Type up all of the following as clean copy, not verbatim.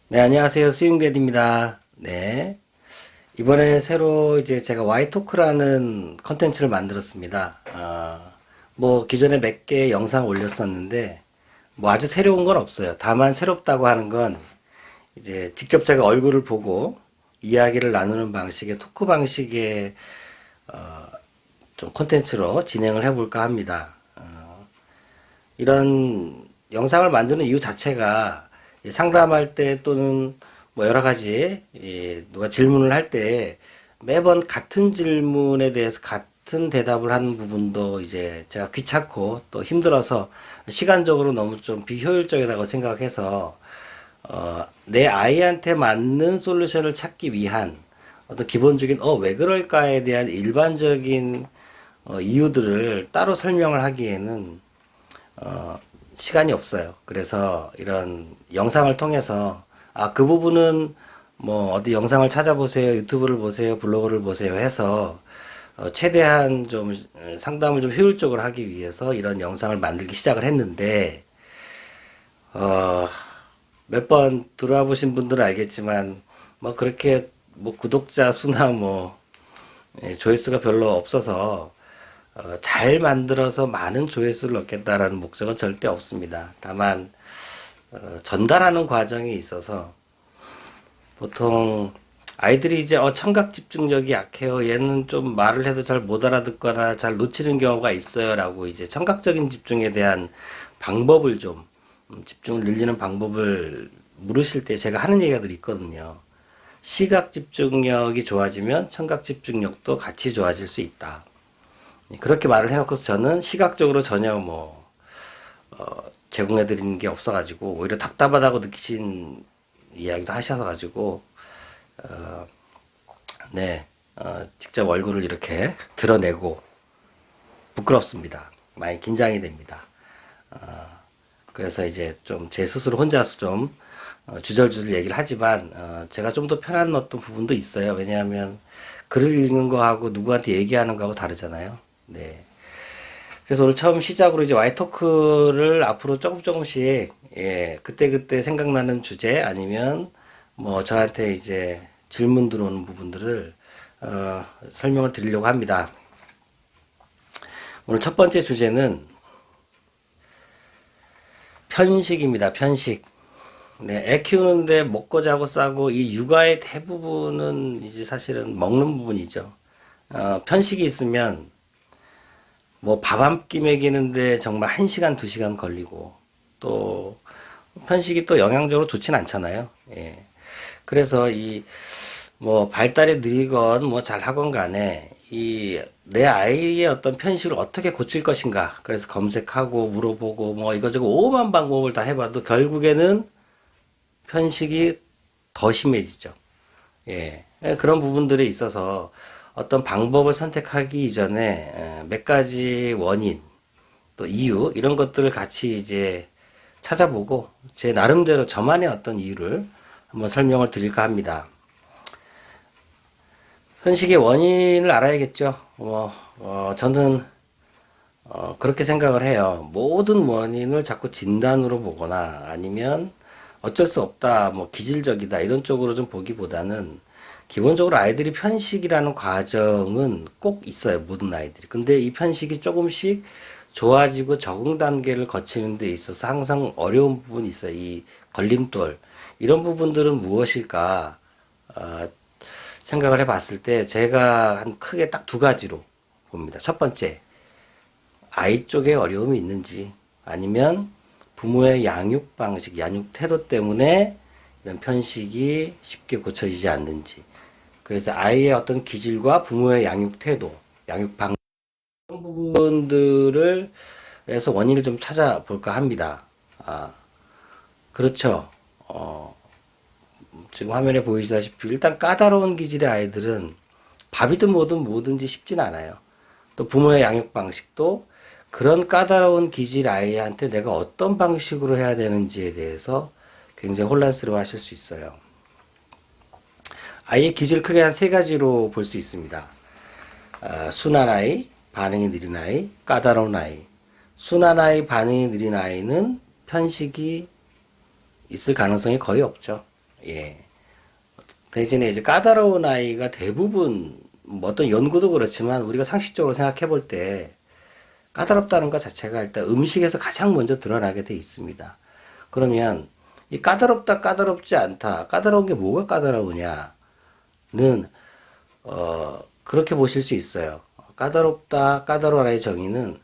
네, 안녕하세요. 스윙데드입니다. 네. 이번에 새로 이제 제가 Y토크라는 컨텐츠를 만들었습니다. 뭐, 기존에 몇 개 영상 올렸었는데, 뭐 아주 새로운 건 없어요. 다만 새롭다고 하는 건, 이제 직접 제가 얼굴을 보고 이야기를 나누는 방식의 토크 방식의 좀 콘텐츠로 진행을 해볼까 합니다. 이런 영상을 만드는 이유 자체가 상담할 때 또는 뭐 여러 가지 누가 질문을 할 때 매번 같은 질문에 대해서 같은 대답을 하는 부분도 이제 제가 귀찮고 또 힘들어서 시간적으로 너무 좀 비효율적이라고 생각해서 내 아이한테 맞는 솔루션을 찾기 위한 어떤 기본적인 왜 그럴까에 대한 일반적인 이유들을 따로 설명을 하기에는 시간이 없어요. 그래서 이런 영상을 통해서 그 부분은 뭐 어디 영상을 찾아보세요, 유튜브를 보세요, 블로그를 보세요 해서 최대한 좀 상담을 좀 효율적으로 하기 위해서 이런 영상을 만들기 시작을 했는데 어, 몇 번 들어와 보신 분들은 알겠지만 뭐 그렇게 뭐 구독자 수나 뭐 조회수가 별로 없어서 잘 만들어서 많은 조회수를 얻겠다라는 목적은 절대 없습니다. 다만 전달하는 과정에 있어서 보통 아이들이 이제 청각 집중력이 약해요. 얘는 좀 말을 해도 잘 못 알아듣거나 잘 놓치는 경우가 있어요라고 이제 청각적인 집중에 대한 방법을 좀 집중을 늘리는 방법을 물으실 때 제가 하는 얘기가 늘 있거든요. 시각 집중력이 좋아지면 청각 집중력도 같이 좋아질 수 있다. 그렇게 말을 해놓고서 저는 시각적으로 전혀 뭐 제공해 드리는 게 없어가지고 오히려 답답하다고 느끼신 이야기도 하셔가지고 네 직접 얼굴을 이렇게 드러내고 부끄럽습니다. 많이 긴장이 됩니다. 그래서 이제 좀 제 스스로 혼자서 좀 주절주절 얘기를 하지만 제가 좀 더 편한 어떤 부분도 있어요. 왜냐하면 글을 읽는 거하고 누구한테 얘기하는 거하고 다르잖아요. 네. 그래서 오늘 처음 시작으로 이제 와이토크를 앞으로 조금씩 그때그때 생각나는 주제 아니면 뭐 저한테 이제 질문 들어오는 부분들을 설명을 드리려고 합니다. 오늘 첫 번째 주제는 편식입니다. 편식. 네, 애 키우는데 먹고 자고 싸고 이 육아의 대부분은 이제 사실은 먹는 부분이죠. 편식이 있으면 뭐 밥 한 끼 먹이는데 정말 1시간, 2시간 걸리고 또 편식이 또 영양적으로 좋진 않잖아요. 예. 그래서 이 뭐 발달이 느리건 뭐 잘하건 간에 이 내 아이의 어떤 편식을 어떻게 고칠 것인가. 그래서 검색하고 물어보고 뭐 이거저거 오만 방법을 다 해봐도 결국에는 편식이 더 심해지죠. 예. 그런 부분들에 있어서 어떤 방법을 선택하기 이전에 몇 가지 원인, 또 이유, 이런 것들을 같이 이제 찾아보고 제 나름대로 저만의 어떤 이유를 한번 설명을 드릴까 합니다. 편식의 원인을 알아야겠죠. 저는 그렇게 생각을 해요. 모든 원인을 자꾸 진단으로 보거나 아니면 어쩔 수 없다, 뭐 기질적이다 이런 쪽으로 좀 보기보다는 기본적으로 아이들이 편식이라는 과정은 꼭 있어요. 모든 아이들이. 근데 이 편식이 조금씩 좋아지고 적응 단계를 거치는 데 있어서 항상 어려운 부분이 있어요. 이 걸림돌. 이런 부분들은 무엇일까 생각을 해봤을 때 제가 한 크게 딱 두 가지로 봅니다. 첫 번째, 아이 쪽에 어려움이 있는지 아니면 부모의 양육 방식, 양육 태도 때문에 이런 편식이 쉽게 고쳐지지 않는지. 그래서 아이의 어떤 기질과 부모의 양육 태도, 양육 방식 이런 부분들을 해서 원인을 좀 찾아볼까 합니다. 그렇죠. 지금 화면에 보이시다시피 일단 까다로운 기질의 아이들은 밥이든 뭐든지 쉽진 않아요. 또 부모의 양육 방식도 그런 까다로운 기질 아이한테 내가 어떤 방식으로 해야 되는지에 대해서 굉장히 혼란스러워 하실 수 있어요. 아이의 기질 크게 한 세 가지로 볼 수 있습니다. 순한 아이, 반응이 느린 아이, 까다로운 아이. 순한 아이, 반응이 느린 아이는 편식이 있을 가능성이 거의 없죠. 예. 대신에 이제 까다로운 아이가 대부분 뭐 어떤 연구도 그렇지만 우리가 상식적으로 생각해 볼 때 까다롭다는 것 자체가 일단 음식에서 가장 먼저 드러나게 돼 있습니다. 그러면 이 까다롭다, 까다롭지 않다, 까다로운 게 뭐가 까다로우냐는 그렇게 보실 수 있어요. 까다롭다, 까다로운 아이의 정의는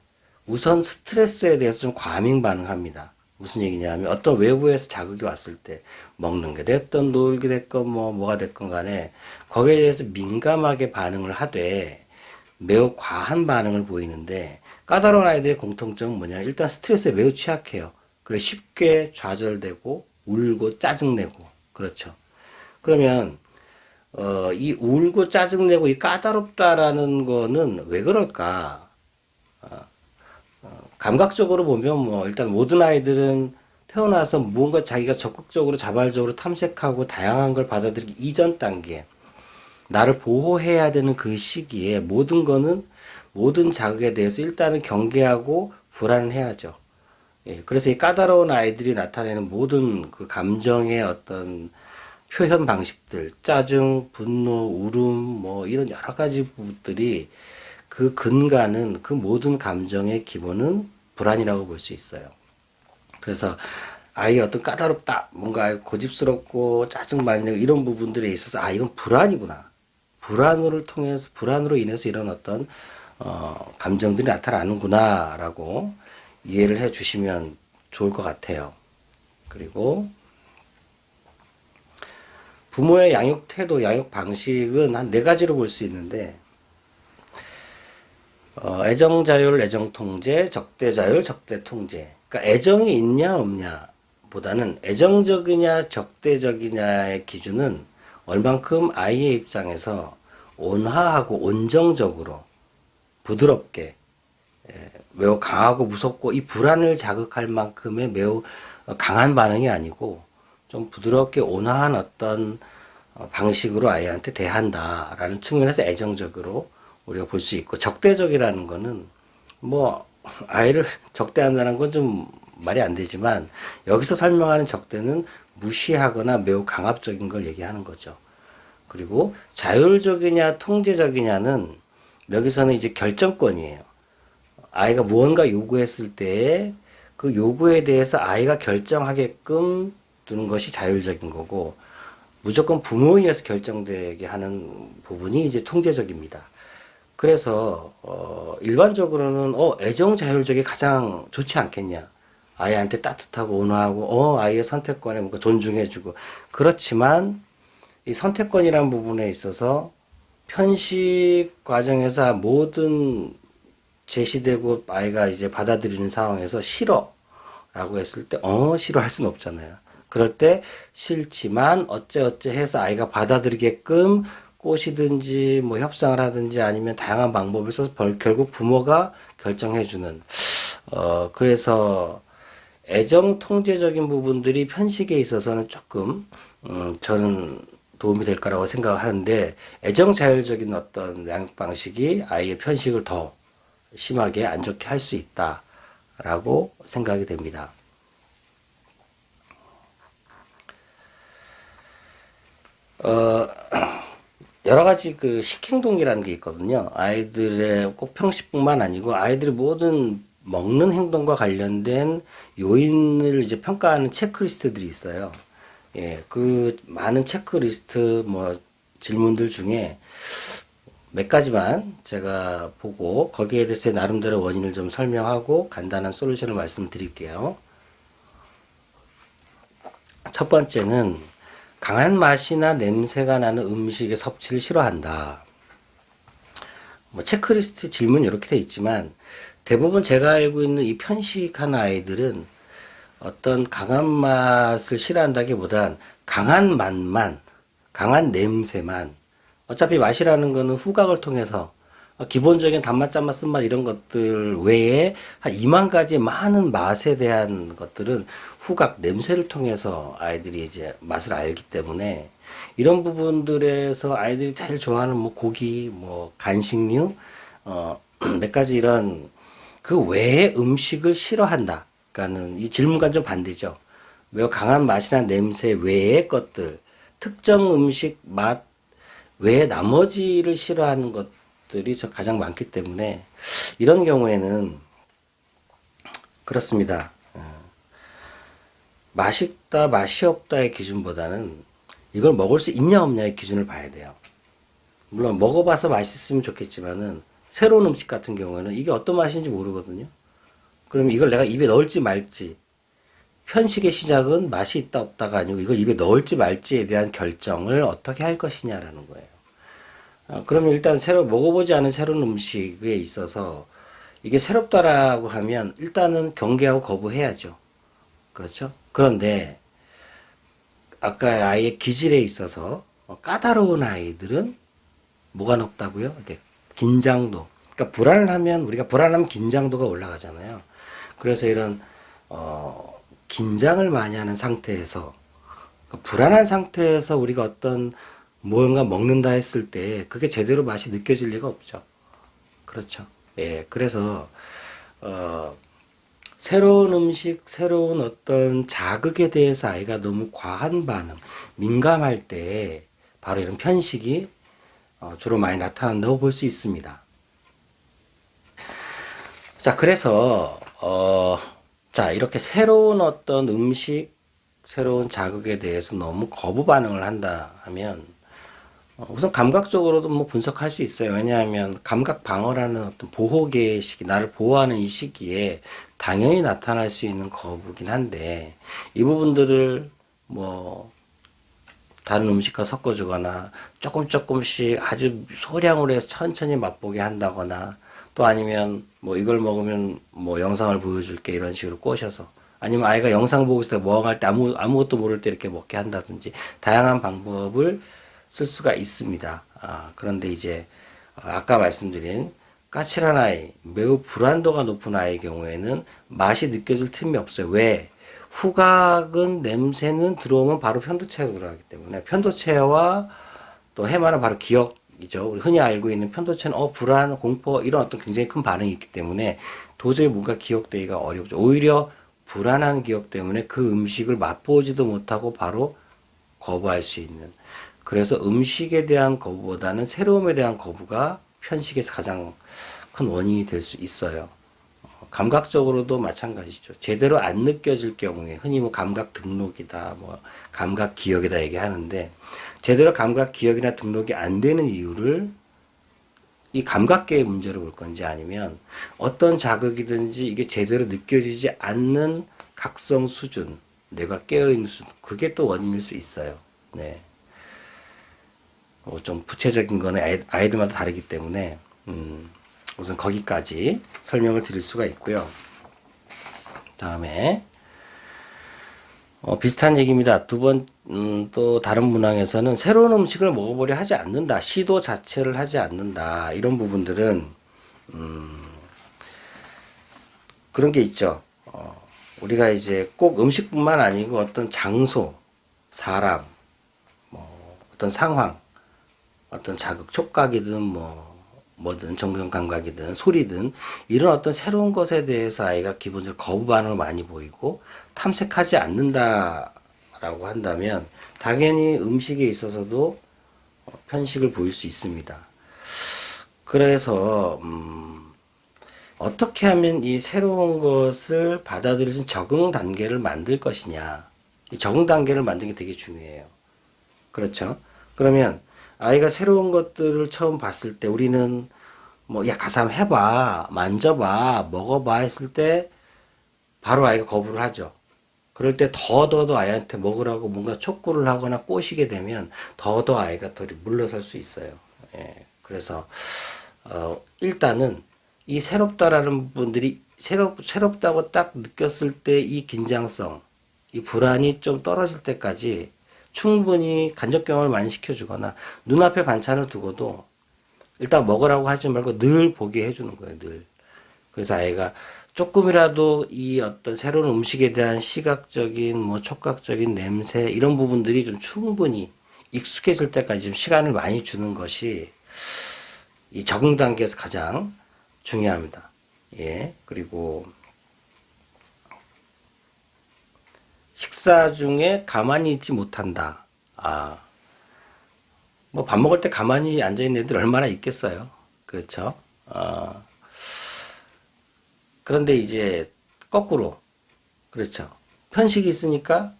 우선 스트레스에 대해서 좀 과민 반응합니다. 무슨 얘기냐면 어떤 외부에서 자극이 왔을 때 먹는 게 됐건 놀게 됐건 뭐가 됐건 간에 거기에 대해서 민감하게 반응을 하되 매우 과한 반응을 보이는데 까다로운 아이들의 공통점은 뭐냐면 일단 스트레스에 매우 취약해요. 그래 쉽게 좌절되고 울고 짜증내고 그렇죠. 그러면 이 울고 짜증내고 이 까다롭다라는 거는 왜 그럴까? 감각적으로 보면 뭐 일단 모든 아이들은 태어나서 무언가 자기가 적극적으로 자발적으로 탐색하고 다양한 걸 받아들이기 이전 단계 나를 보호해야 되는 그 시기에 모든 거는 모든 자극에 대해서 일단은 경계하고 불안을 해야죠. 예, 그래서 이 까다로운 아이들이 나타내는 모든 그 감정의 어떤 표현 방식들, 짜증, 분노, 울음, 뭐 이런 여러 가지 부분들이 그 근간은 그 모든 감정의 기본은 불안이라고 볼 수 있어요. 그래서 아이의 어떤 까다롭다, 뭔가 고집스럽고 짜증 많이 내고 이런 부분들에 있어서 아 이건 불안이구나. 불안으로 인해서 이런 어떤 감정들이 나타나는구나라고 이해를 해주시면 좋을 것 같아요. 그리고 부모의 양육 태도, 양육 방식은 한 네 가지로 볼 수 있는데 애정 자율, 애정 통제, 적대 자율, 적대 통제. 그러니까 애정이 있냐 없냐 보다는 애정적이냐 적대적이냐의 기준은 얼만큼 아이의 입장에서 온화하고 온정적으로 부드럽게 매우 강하고 무섭고 이 불안을 자극할 만큼의 매우 강한 반응이 아니고 좀 부드럽게 온화한 어떤 방식으로 아이한테 대한다라는 측면에서 애정적으로 우리가 볼 수 있고 적대적이라는 거는 뭐 아이를 적대한다는 건 좀 말이 안 되지만 여기서 설명하는 적대는 무시하거나 매우 강압적인 걸 얘기하는 거죠. 그리고 자율적이냐 통제적이냐는 여기서는 이제 결정권이에요. 아이가 무언가 요구했을 때 그 요구에 대해서 아이가 결정하게끔 두는 것이 자율적인 거고 무조건 부모에 의해서 결정되게 하는 부분이 이제 통제적입니다. 그래서 일반적으로는 애정 자율적이 가장 좋지 않겠냐. 아이한테 따뜻하고 온화하고 아이의 선택권에 뭔가 존중해주고 그렇지만 이 선택권이라는 부분에 있어서 편식 과정에서 모든 제시되고 아이가 이제 받아들이는 상황에서 싫어라고 했을 때 싫어할 수는 없잖아요. 그럴 때 싫지만 어째 해서 아이가 받아들이게끔 꼬시든지 뭐 협상을 하든지 아니면 다양한 방법을 써서 결국 부모가 결정해주는 그래서 애정 통제적인 부분들이 편식에 있어서는 조금 저는 도움이 될 거라고 생각을 하는데 애정 자율적인 어떤 양육 방식이 아이의 편식을 더 심하게 안 좋게 할 수 있다라고 생각이 됩니다. 여러 가지 그 식행동이라는 게 있거든요. 아이들의 꼭 편식뿐만 아니고 아이들의 모든 먹는 행동과 관련된 요인을 이제 평가하는 체크리스트들이 있어요. 예, 그 많은 체크리스트 뭐 질문들 중에 몇 가지만 제가 보고 거기에 대해서 제 나름대로 원인을 좀 설명하고 간단한 솔루션을 말씀드릴게요. 첫 번째는 강한 맛이나 냄새가 나는 음식의 섭취를 싫어한다. 뭐 체크리스트 질문 이렇게 돼 있지만 대부분 제가 알고 있는 이 편식한 아이들은 어떤 강한 맛을 싫어한다기보단 강한 맛만, 강한 냄새만 어차피 맛이라는 거는 후각을 통해서 기본적인 단맛, 짠맛, 쓴맛 이런 것들 외에 한 2만 가지 많은 맛에 대한 것들은 후각, 냄새를 통해서 아이들이 이제 맛을 알기 때문에 이런 부분들에서 아이들이 제일 좋아하는 뭐 고기, 뭐 간식류, 몇 가지 이런 그 외의 음식을 싫어한다. 있을까는 이 질문과 좀 반대죠. 매우 강한 맛이나 냄새 외의 것들, 특정 음식 맛 외에 나머지를 싫어하는 것들이 가장 많기 때문에 이런 경우에는 그렇습니다. 맛있다, 맛이 없다의 기준보다는 이걸 먹을 수 있냐 없냐의 기준을 봐야 돼요. 물론 먹어봐서 맛있으면 좋겠지만은 새로운 음식 같은 경우에는 이게 어떤 맛인지 모르거든요. 그럼 이걸 내가 입에 넣을지 말지, 편식의 시작은 맛이 있다 없다가 아니고 이걸 입에 넣을지 말지에 대한 결정을 어떻게 할 것이냐라는 거예요. 그러면 일단 먹어보지 않은 새로운 음식에 있어서 이게 새롭다라고 하면 일단은 경계하고 거부해야죠. 그렇죠? 그런데 아까 아이의 기질에 있어서 까다로운 아이들은 뭐가 높다고요? 이렇게 긴장도. 그러니까 우리가 불안하면 긴장도가 올라가잖아요. 그래서 이런 긴장을 많이 하는 상태에서, 그러니까 불안한 상태에서 우리가 어떤 무언가 먹는다 했을 때 그게 제대로 맛이 느껴질 리가 없죠. 그렇죠. 예, 그래서 새로운 음식, 새로운 어떤 자극에 대해서 아이가 너무 과한 반응, 민감할 때 바로 이런 편식이 주로 많이 나타난다고 볼 수 있습니다. 자, 그래서 자, 이렇게 새로운 어떤 음식, 새로운 자극에 대해서 너무 거부 반응을 한다 하면 우선 감각적으로도 뭐 분석할 수 있어요. 왜냐하면 감각 방어라는 어떤 보호계의 시기, 나를 보호하는 이 시기에 당연히 나타날 수 있는 거부긴 한데 이 부분들을 뭐 다른 음식과 섞어주거나 조금씩 아주 소량으로 해서 천천히 맛보게 한다거나 또 아니면 뭐 이걸 먹으면 뭐 영상을 보여줄게 이런 식으로 꼬셔서 아니면 아이가 영상 보고 있을 때 멍할 때 아무것도 모를 때 이렇게 먹게 한다든지 다양한 방법을 쓸 수가 있습니다. 그런데 이제 아까 말씀드린 까칠한 아이, 매우 불안도가 높은 아이의 경우에는 맛이 느껴질 틈이 없어요. 왜? 후각은 냄새는 들어오면 바로 편도체로 들어가기 때문에 편도체와 또 해마는 바로 기억이죠. 우리 흔히 알고 있는 편도체는 불안, 공포 이런 어떤 굉장히 큰 반응이 있기 때문에 도저히 뭔가 기억되기가 어렵죠. 오히려 불안한 기억 때문에 그 음식을 맛보지도 못하고 바로 거부할 수 있는. 그래서 음식에 대한 거부보다는 새로움에 대한 거부가 편식에서 가장 큰 원인이 될 수 있어요. 감각적으로도 마찬가지죠. 제대로 안 느껴질 경우에 흔히 뭐 감각 등록이다, 뭐 감각 기억이다 얘기하는데 제대로 감각 기억이나 등록이 안 되는 이유를 이 감각계의 문제로 볼 건지 아니면 어떤 자극이든지 이게 제대로 느껴지지 않는 각성 수준, 뇌가 깨어있는 수준, 그게 또 원인일 수 있어요. 네. 좀 구체적인 거는 아이들마다 다르기 때문에 우선 거기까지 설명을 드릴 수가 있고요. 다음에 비슷한 얘기입니다. 또 다른 문항에서는 새로운 음식을 먹어보려 하지 않는다. 시도 자체를 하지 않는다. 이런 부분들은 그런 게 있죠. 우리가 이제 꼭 음식뿐만 아니고 어떤 장소, 사람, 어떤 상황, 어떤 자극, 촉각이든 뭐든 정경 감각이든 소리든 이런 어떤 새로운 것에 대해서 아이가 기본적으로 거부 반응을 많이 보이고 탐색하지 않는다라고 한다면 당연히 음식에 있어서도 편식을 보일 수 있습니다. 그래서 어떻게 하면 이 새로운 것을 받아들일 수 있는 적응 단계를 만들 것이냐. 이 적응 단계를 만드는 게 되게 중요해요. 그렇죠? 그러면 아이가 새로운 것들을 처음 봤을 때 우리는 야, 가서 한번 해봐, 만져봐, 먹어봐 했을 때 바로 아이가 거부를 하죠. 그럴 때 더더더 아이한테 먹으라고 뭔가 촉구를 하거나 꼬시게 되면 더더 아이가 더 물러설 수 있어요. 예, 그래서 일단은 이 새롭다라는 분들이 새롭다고 딱 느꼈을 때 이 긴장성, 이 불안이 좀 떨어질 때까지 충분히 간접 경험을 많이 시켜주거나 눈앞에 반찬을 두고도 일단 먹으라고 하지 말고 늘 보게 해주는 거예요, 늘. 그래서 아이가 조금이라도 이 어떤 새로운 음식에 대한 시각적인, 촉각적인 냄새, 이런 부분들이 좀 충분히 익숙해질 때까지 좀 시간을 많이 주는 것이 이 적응 단계에서 가장 중요합니다. 예. 그리고 식사 중에 가만히 있지 못한다. 아, 뭐 밥 먹을 때 가만히 앉아 있는 애들 얼마나 있겠어요. 그렇죠? 그런데 이제 거꾸로, 그렇죠. 편식이 있으니까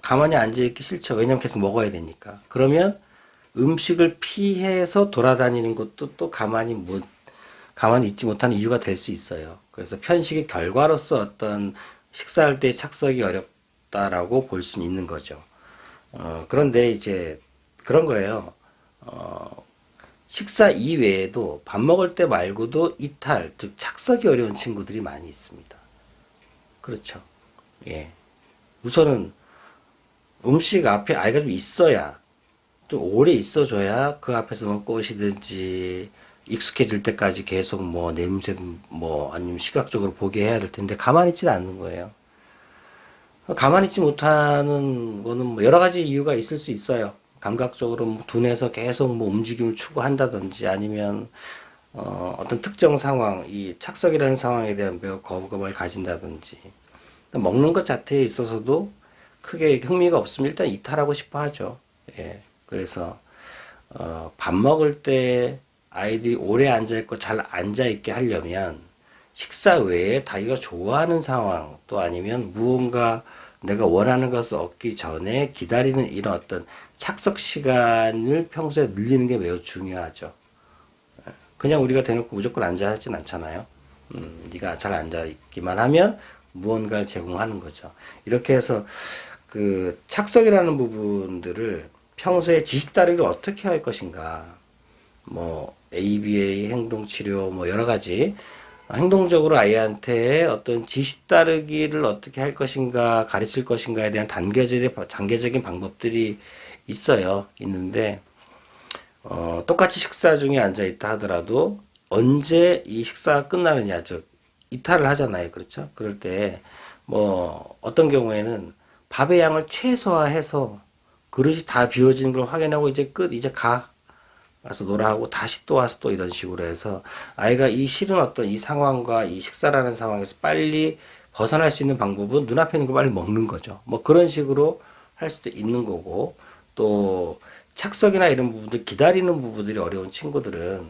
가만히 앉아 있기 싫죠. 왜냐면 계속 먹어야 되니까. 그러면 음식을 피해서 돌아다니는 것도 또 가만히 있지 못하는 이유가 될 수 있어요. 그래서 편식의 결과로서 어떤 식사할 때 착석이 어렵다라고 볼 수는 있는 거죠. 그런데 이제 그런 거예요. 식사 이외에도 밥 먹을 때 말고도 이탈, 즉 착석이 어려운 친구들이 많이 있습니다. 그렇죠. 예. 우선은 음식 앞에 아이가 좀 있어야, 좀 오래 있어줘야 그 앞에서 뭐 꽃이든지 익숙해질 때까지 계속 뭐 냄새 뭐 아니면 시각적으로 보게 해야 될 텐데 가만히 있지는 않는 거예요. 가만히 있지 못하는 거는 뭐 여러 가지 이유가 있을 수 있어요. 감각적으로 뭐 둔해서 계속 뭐 움직임을 추구한다든지 아니면 어떤 특정 상황, 이 착석이라는 상황에 대한 매우 거부감을 가진다든지 먹는 것 자체에 있어서도 크게 흥미가 없으면 일단 이탈하고 싶어 하죠. 예. 그래서 밥 먹을 때 아이들이 오래 앉아있고 잘 앉아있게 하려면 식사 외에 자기가 좋아하는 상황 또 아니면 무언가 내가 원하는 것을 얻기 전에 기다리는 이런 어떤 착석 시간을 평소에 늘리는 게 매우 중요하죠. 그냥 우리가 대놓고 무조건 앉아 있진 않잖아요. 네가 잘 앉아 있기만 하면 무언가를 제공하는 거죠. 이렇게 해서 그 착석이라는 부분들을 평소에 지시 따르기를 어떻게 할 것인가, 뭐 ABA 행동치료 뭐 여러 가지 행동적으로 아이한테 어떤 지시 따르기를 어떻게 할 것인가 가르칠 것인가에 대한 단계적인 방법들이 있는데 똑같이 식사 중에 앉아 있다 하더라도 언제 이 식사가 끝나느냐, 즉 이탈을 하잖아요. 그렇죠? 그럴 때 뭐 어떤 경우에는 밥의 양을 최소화해서 그릇이 다 비워지는 걸 확인하고 이제 끝, 이제 가서 놀아 하고 다시 또 와서 또 이런 식으로 해서 아이가 이 싫은 어떤 이 상황과 이 식사라는 상황에서 빨리 벗어날 수 있는 방법은 눈앞에 있는 거 빨리 먹는 거죠. 뭐 그런 식으로 할 수도 있는 거고, 또 착석이나 이런 부분들 기다리는 부분들이 어려운 친구들은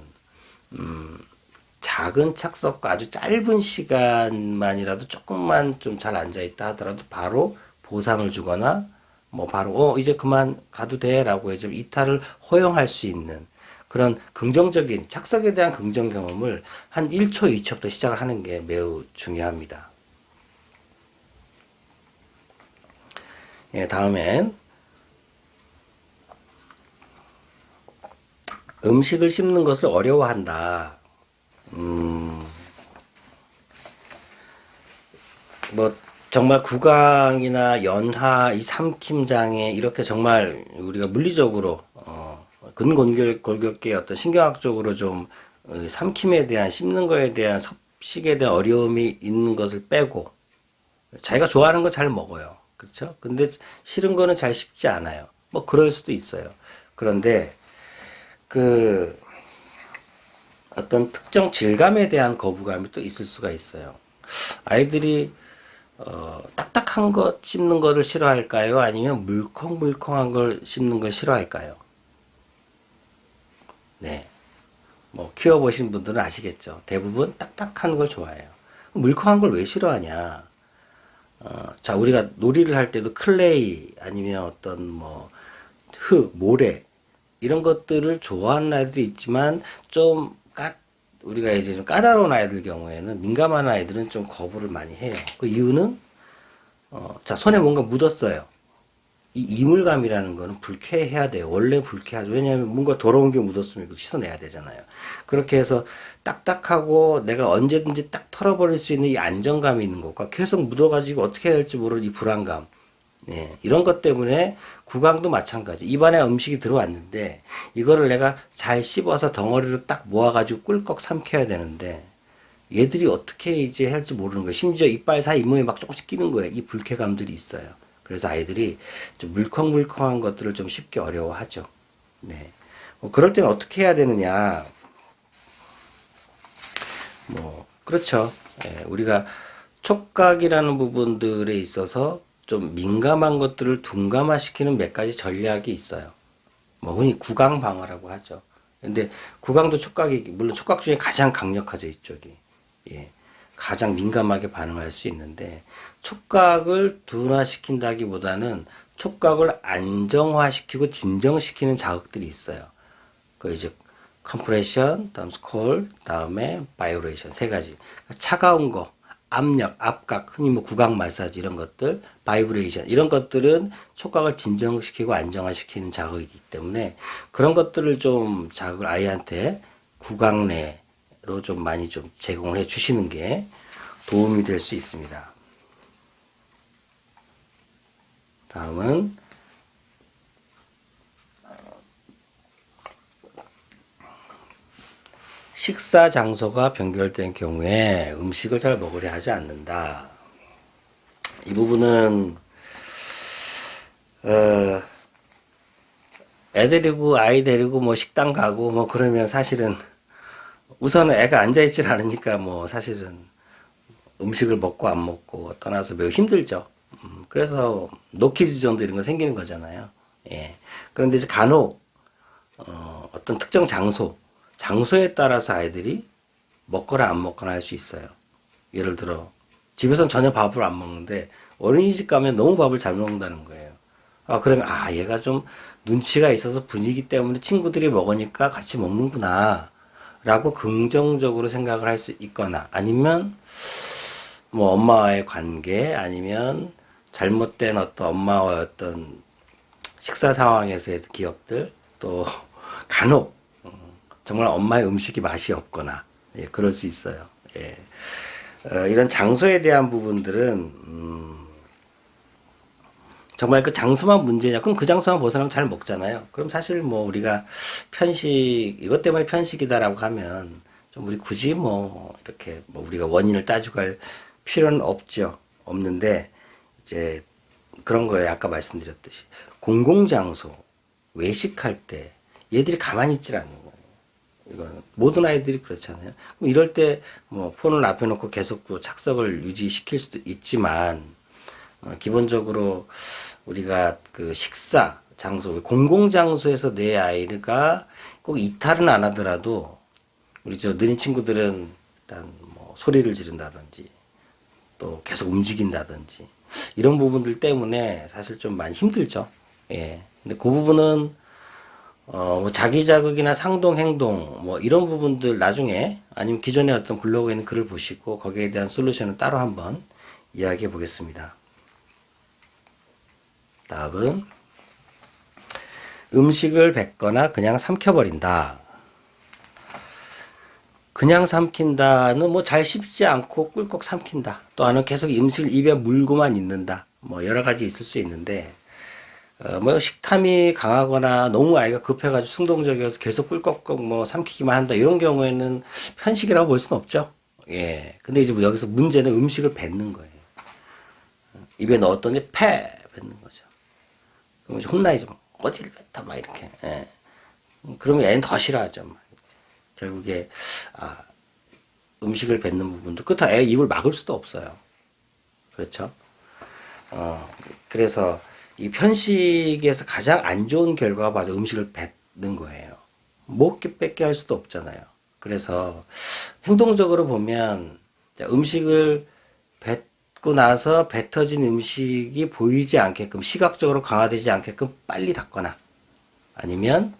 작은 착석과 아주 짧은 시간만이라도 조금만 좀 잘 앉아 있다 하더라도 바로 보상을 주거나 뭐 바로 이제 그만 가도 돼라고 해서 이탈을 허용할 수 있는 그런 긍정적인 착석에 대한 긍정 경험을 한 1초, 2초부터 시작을 하는 게 매우 중요합니다. 예, 다음엔 음식을 씹는 것을 어려워한다. 뭐 정말 구강이나 연하, 이 삼킴장애 이렇게 정말 우리가 물리적으로 근골격계의 어떤 신경학적으로 좀 삼킴에 대한 씹는 거에 대한 섭식에 대한 어려움이 있는 것을 빼고 자기가 좋아하는 거 잘 먹어요. 그렇죠? 근데 싫은 거는 잘 씹지 않아요. 뭐 그럴 수도 있어요. 그런데 그 어떤 특정 질감에 대한 거부감이 또 있을 수가 있어요. 아이들이 딱딱한 것 씹는 거를 싫어할까요? 아니면 물컹물컹한 걸 씹는 걸 싫어할까요? 네. 뭐 키워보신 분들은 아시겠죠. 대부분 딱딱한 걸 좋아해요. 물컹한 걸 왜 싫어하냐? 자, 우리가 놀이를 할 때도 클레이 아니면 어떤 뭐 흙, 모래 이런 것들을 좋아하는 아이들이 있지만 우리가 이제 좀 까다로운 아이들 경우에는 민감한 아이들은 좀 거부를 많이 해요. 그 이유는 자, 손에 뭔가 묻었어요. 이 이물감이라는 거는 불쾌해야 돼요. 원래 불쾌하죠. 왜냐하면 뭔가 더러운 게 묻었으면 이거 씻어내야 되잖아요. 그렇게 해서 딱딱하고 내가 언제든지 딱 털어버릴 수 있는 이 안정감이 있는 것과 계속 묻어가지고 어떻게 해야 될지 모르는 이 불안감. 네, 이런 것 때문에 구강도 마찬가지. 입안에 음식이 들어왔는데 이거를 내가 잘 씹어서 덩어리로 딱 모아가지고 꿀꺽 삼켜야 되는데 얘들이 어떻게 이제 할지 모르는 거예요. 심지어 이빨 사이 잇몸에 막 조금씩 끼는 거예요. 이 불쾌감들이 있어요. 그래서 아이들이 좀 물컹물컹한 것들을 좀 쉽게 어려워하죠. 네. 뭐 그럴 때는 어떻게 해야 되느냐. 뭐, 그렇죠. 예, 우리가 촉각이라는 부분들에 있어서 좀 민감한 것들을 둔감화시키는 몇 가지 전략이 있어요. 뭐 흔히 구강 방어라고 하죠. 근데 구강도 촉각이 물론 촉각 중에 가장 강력하죠, 이쪽이. 예. 가장 민감하게 반응할 수 있는데 촉각을 둔화시킨다기보다는 촉각을 안정화시키고 진정시키는 자극들이 있어요. 그 이제 컴프레션, 다음 스콜, 다음에 바이브레이션 세 가지. 차가운 거, 압력, 압각, 흔히 뭐 구강 마사지 이런 것들, 바이브레이션 이런 것들은 촉각을 진정시키고 안정화시키는 자극이기 때문에 그런 것들을 좀 자극을 아이한테 구강 내로 좀 많이 좀 제공을 해 주시는 게 도움이 될 수 있습니다. 다음은 식사 장소가 변결된 경우에 음식을 잘 먹으려 하지 않는다. 이 부분은 애 데리고 아이 데리고 뭐 식당 가고 뭐 그러면 사실은 우선은 애가 앉아 있질 않으니까 뭐 사실은 음식을 먹고 안 먹고 떠나서 매우 힘들죠. 그래서 노키즈 존도 이런 거 생기는 거잖아요. 예. 그런데 이제 간혹 어떤 특정 장소에 따라서 아이들이 먹거나 안 먹거나 할 수 있어요. 예를 들어 집에서는 전혀 밥을 안 먹는데 어린이집 가면 너무 밥을 잘 먹는다는 거예요. 그러면 얘가 좀 눈치가 있어서 분위기 때문에 친구들이 먹으니까 같이 먹는구나 라고 긍정적으로 생각을 할 수 있거나 아니면 뭐 엄마와의 관계 아니면 잘못된 어떤 엄마와의 어떤 식사 상황에서의 기억들 또 간혹 정말 엄마의 음식이 맛이 없거나 예, 그럴 수 있어요. 예. 이런 장소에 대한 부분들은 정말 그 장소만 문제냐? 그럼 그 장소만 벗어나면 잘 먹잖아요. 그럼 사실 뭐 우리가 편식 이것 때문에 편식이다라고 하면 좀 우리 굳이 뭐 이렇게 뭐 우리가 원인을 따지고 갈 필요는 없는데 이제 그런 거예요. 아까 말씀드렸듯이 공공장소 외식할 때 얘들이 가만히 있질 않는 거예요. 이건 모든 아이들이 그렇잖아요. 그럼 이럴 때 뭐 폰을 앞에 놓고 계속 또 착석을 유지시킬 수도 있지만 기본적으로 우리가 그 식사 장소 공공장소에서 내 아이가 꼭 이탈은 안 하더라도 우리 저 느린 친구들은 일단 뭐 소리를 지른다든지 또 계속 움직인다든지 이런 부분들 때문에 사실 좀 많이 힘들죠. 예. 근데 그 부분은 뭐 자기 자극이나 상동 행동 뭐 이런 부분들 나중에 아니면 기존에 어떤 블로그에 있는 글을 보시고 거기에 대한 솔루션을 따로 한번 이야기해 보겠습니다. 다음은 음식을 뱉거나 그냥 삼켜버린다. 그냥 삼킨다는 뭐 잘 씹지 않고 꿀꺽 삼킨다. 또 하나는 계속 음식을 입에 물고만 있는다. 뭐 여러 가지 있을 수 있는데 뭐 식탐이 강하거나 너무 아이가 급해가지고 충동적이어서 계속 꿀꺽꿀꺽 뭐 삼키기만 한다. 이런 경우에는 편식이라고 볼 수는 없죠. 예. 근데 이제 뭐 여기서 문제는 음식을 뱉는 거예요. 입에 넣었더니 뱉는 거죠. 그럼 이제 혼나야죠. 어딜 뱉어 막 이렇게. 예. 그러면 애는 더 싫어하죠. 막. 결국에 음식을 뱉는 부분도 그렇다 애 입을 막을 수도 없어요. 그렇죠? 그래서 이 편식에서 가장 안 좋은 결과가 바로 음식을 뱉는 거예요. 먹게 뺏게 할 수도 없잖아요. 그래서 행동적으로 보면 음식을 뱉고 나서 뱉어진 음식이 보이지 않게끔 시각적으로 강화되지 않게끔 빨리 닦거나 아니면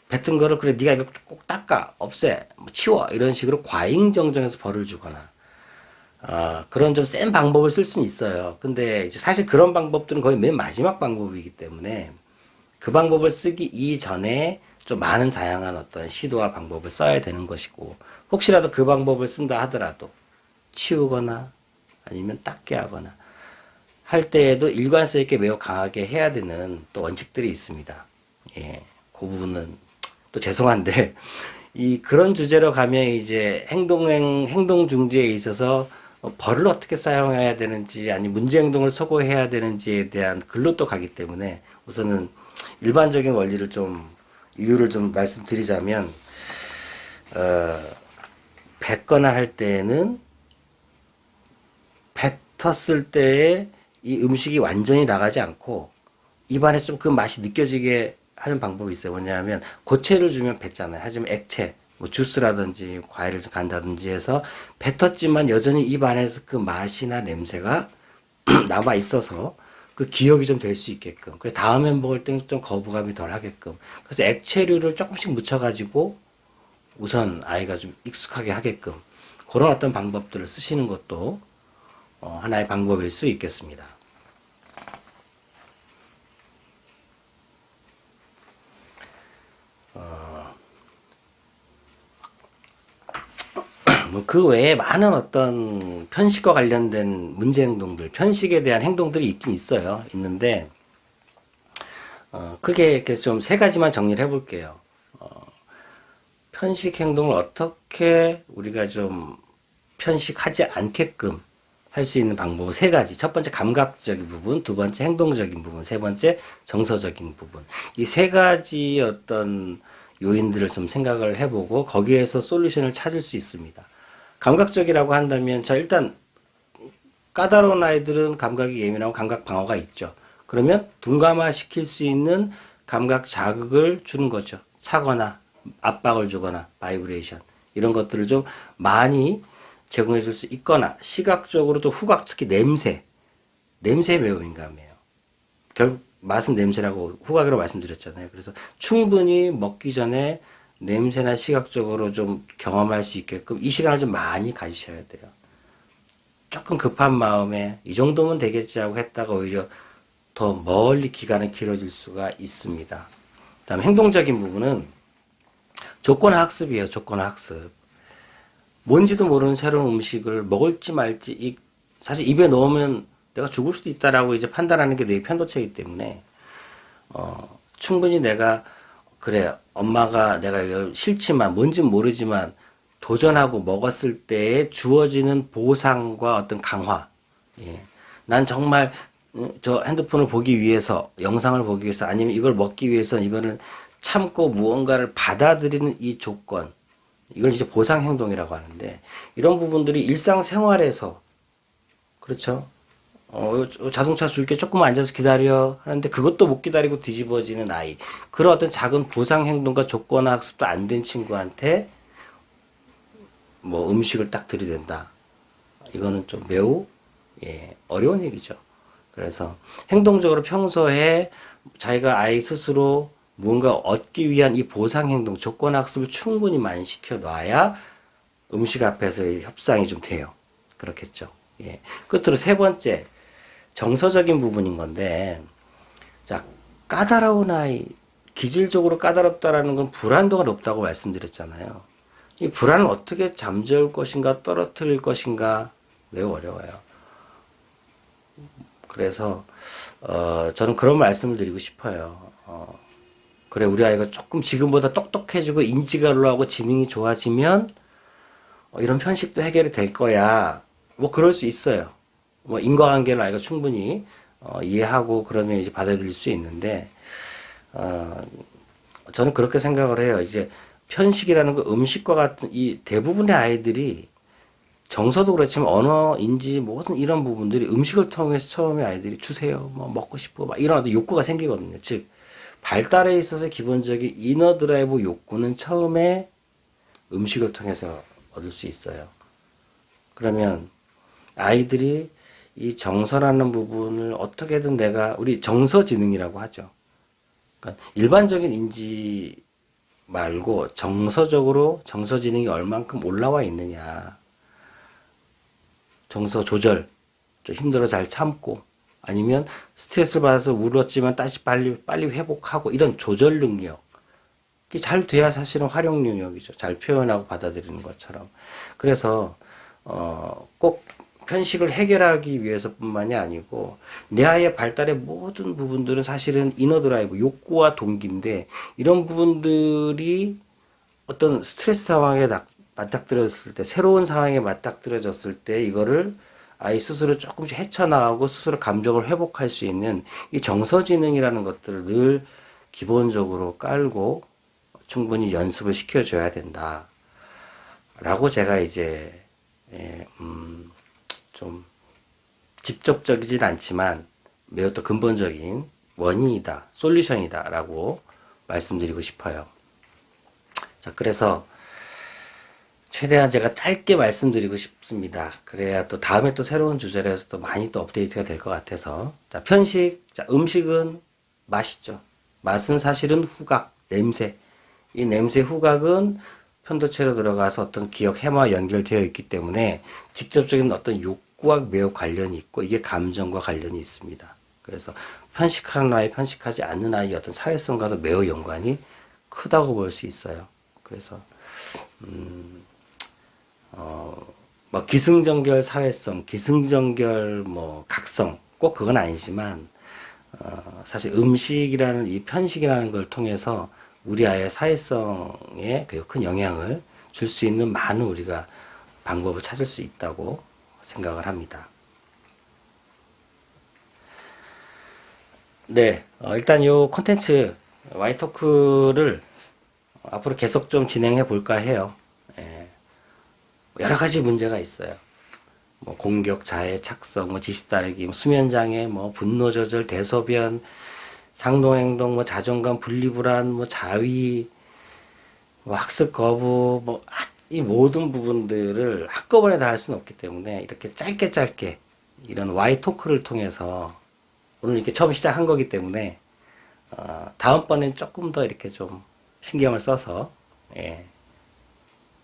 뱉은 거를 그래 네가 이거 꼭 닦아 없애 뭐 치워 이런 식으로 과잉정정해서 벌을 주거나 그런 좀 센 방법을 쓸 수는 있어요. 근데 이제 사실 그런 방법들은 거의 맨 마지막 방법이기 때문에 그 방법을 쓰기 이전에 좀 많은 다양한 어떤 시도와 방법을 써야 되는 것이고 혹시라도 그 방법을 쓴다 하더라도 치우거나 아니면 닦게 하거나 할 때에도 일관성 있게 매우 강하게 해야 되는 또 원칙들이 있습니다. 예, 그 부분은 또 죄송한데 그런 주제로 가면 이제 행동 중지에 있어서 벌을 어떻게 사용해야 되는지 아니 문제 행동을 서고해야 되는지에 대한 글로 또 가기 때문에 우선은 일반적인 원리를 이유를 좀 말씀드리자면 뱉거나 할 때에는 뱉었을 때에 이 음식이 완전히 나가지 않고 입안에 좀 그 맛이 느껴지게 하는 방법이 있어요. 뭐냐면 고체를 주면 뱉잖아요. 하지만 액체, 뭐 주스라든지 과일을 간다든지 해서 뱉었지만 여전히 입 안에서 그 맛이나 냄새가 남아 있어서 그 기억이 좀 될 수 있게끔. 그래서 다음에 먹을 때는 좀 거부감이 덜 하게끔. 그래서 액체류를 조금씩 묻혀가지고 우선 아이가 좀 익숙하게 하게끔. 그런 어떤 방법들을 쓰시는 것도 하나의 방법일 수 있겠습니다. 뭐 그 외에 많은 어떤 편식과 관련된 문제 행동들, 편식에 대한 행동들이 있긴 있어요. 있는데, 크게 이렇게 좀 세 가지만 정리를 해볼게요. 편식 행동을 어떻게 우리가 좀 편식하지 않게끔 할 수 있는 방법은 세 가지. 첫 번째 감각적인 부분, 두 번째 행동적인 부분, 세 번째 정서적인 부분. 이 세 가지 어떤 요인들을 좀 생각을 해보고 거기에서 솔루션을 찾을 수 있습니다. 감각적이라고 한다면, 자, 일단 까다로운 아이들은 감각이 예민하고 감각 방어가 있죠. 그러면 둔감화 시킬 수 있는 감각 자극을 주는 거죠. 차거나 압박을 주거나 바이브레이션 이런 것들을 좀 많이 제공해 줄 수 있거나, 시각적으로도 후각, 특히 냄새에 매우 민감해요. 결국 맛은 냄새라고 후각으로 말씀드렸잖아요. 그래서 충분히 먹기 전에 냄새나 시각적으로 좀 경험할 수 있게끔 이 시간을 좀 많이 가지셔야 돼요. 조금 급한 마음에 이 정도면 되겠지 하고 했다가 오히려 더 멀리 기간이 길어질 수가 있습니다. 그다음 행동적인 부분은 조건화 학습이에요. 조건화 학습. 뭔지도 모르는 새로운 음식을 먹을지 말지 사실 입에 넣으면 내가 죽을 수도 있다라고 이제 판단하는 게 뇌의 편도체이기 때문에 충분히 내가 그래 엄마가 내가 이거 싫지만 뭔지는 모르지만 도전하고 먹었을 때에 주어지는 보상과 어떤 강화. 예. 난 정말 저 핸드폰을 보기 위해서, 영상을 보기 위해서, 아니면 이걸 먹기 위해서 이거는 참고 무언가를 받아들이는 이 조건. 이걸 이제 보상 행동이라고 하는데, 이런 부분들이 일상생활에서, 그렇죠? 자동차 줄게 조금만 앉아서 기다려 하는데 그것도 못 기다리고 뒤집어지는 아이. 그런 어떤 작은 보상 행동과 조건화 학습도 안 된 친구한테 뭐 음식을 딱 들이댄다. 이거는 좀 매우 어려운 얘기죠. 그래서 행동적으로 평소에 자기가 아이 스스로 무언가 얻기 위한 이 보상 행동, 조건 학습을 충분히 많이 시켜놔야 음식 앞에서의 협상이 좀 돼요. 그렇겠죠. 예. 끝으로 세 번째, 정서적인 부분인 건데, 자, 까다로운 아이, 기질적으로 까다롭다라는 건 불안도가 높다고 말씀드렸잖아요. 이 불안을 어떻게 잠재울 것인가, 떨어뜨릴 것인가, 매우 어려워요. 그래서, 저는 그런 말씀을 드리고 싶어요. 그래, 우리 아이가 조금 지금보다 똑똑해지고 인지가 올라오고 지능이 좋아지면, 이런 편식도 해결이 될 거야. 뭐, 그럴 수 있어요. 뭐, 인과관계를 아이가 충분히, 이해하고 그러면 이제 받아들일 수 있는데, 저는 그렇게 생각을 해요. 이제, 편식이라는 거 음식과 같은 이 대부분의 아이들이 정서도 그렇지만 언어, 인지 모든 이런 부분들이 음식을 통해서 처음에 아이들이 주세요, 뭐 먹고 싶고 막 이런 어떤 욕구가 생기거든요. 즉 발달에 있어서 기본적인 이너 드라이브 욕구는 처음에 음식을 통해서 얻을 수 있어요. 그러면 아이들이 이 정서라는 부분을 어떻게든 우리 정서지능이라고 하죠. 그러니까 일반적인 인지 말고 정서적으로 정서지능이 얼만큼 올라와 있느냐. 정서 조절, 좀 힘들어 잘 참고, 아니면 스트레스 받아서 울었지만 다시 빨리 회복하고, 이런 조절 능력. 이게 잘 돼야 사실은 활용 능력이죠. 잘 표현하고 받아들이는 것처럼. 그래서, 꼭 편식을 해결하기 위해서뿐만이 아니고, 내 아이의 발달의 모든 부분들은 사실은 이너 드라이브, 욕구와 동기인데, 이런 부분들이 어떤 스트레스 상황에 맞닥뜨렸을 때, 새로운 상황에 맞닥뜨려졌을 때, 이거를 아이 스스로 조금씩 헤쳐나가고 스스로 감정을 회복할 수 있는 이 정서지능이라는 것들을 늘 기본적으로 깔고 충분히 연습을 시켜줘야 된다. 라고 제가 이제, 좀 직접적이진 않지만 매우 또 근본적인 원인이다, 솔루션이다라고 말씀드리고 싶어요. 자, 그래서 최대한 제가 짧게 말씀드리고 싶습니다. 그래야 또 다음에 또 새로운 주제로 해서 또 많이 또 업데이트가 될 것 같아서. 자, 편식. 자, 음식은 맛있죠. 맛은 사실은 후각, 냄새. 이 냄새 후각은 편도체로 들어가서 어떤 기억 해마와 연결되어 있기 때문에 직접적인 어떤 욕구와 매우 관련이 있고 이게 감정과 관련이 있습니다. 그래서 편식하는 아이, 편식하지 않는 아이의 어떤 사회성과도 매우 연관이 크다고 볼 수 있어요. 그래서 뭐 기승전결 사회성, 기승전결 뭐 각성 꼭 그건 아니지만 사실 음식이라는 이 편식이라는 걸 통해서 우리 아이의 사회성에 매우 큰 영향을 줄 수 있는 많은 우리가 방법을 찾을 수 있다고 생각을 합니다. 네, 일단 요 콘텐츠 와이토크를 앞으로 계속 좀 진행해 볼까 해요. 예, 여러 가지 문제가 있어요. 뭐 공격, 자해, 착성, 뭐 지시 따르기, 뭐 수면 장애, 뭐 분노 조절, 대소변, 상동 행동, 뭐 자존감 분리불안, 뭐 자위, 뭐 학습 거부, 뭐 이 모든 부분들을 한꺼번에 다 할 수는 없기 때문에 이렇게 짧게 짧게 이런 와이 토크를 통해서 오늘 이렇게 처음 시작한 거기 때문에 다음번엔 조금 더 이렇게 좀 신경을 써서 예,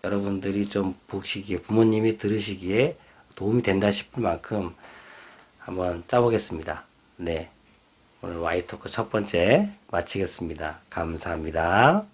여러분들이 좀 보시기에 부모님이 들으시기에 도움이 된다 싶을 만큼 한번 짜보겠습니다. 네, 오늘 와이 토크 첫 번째 마치겠습니다. 감사합니다.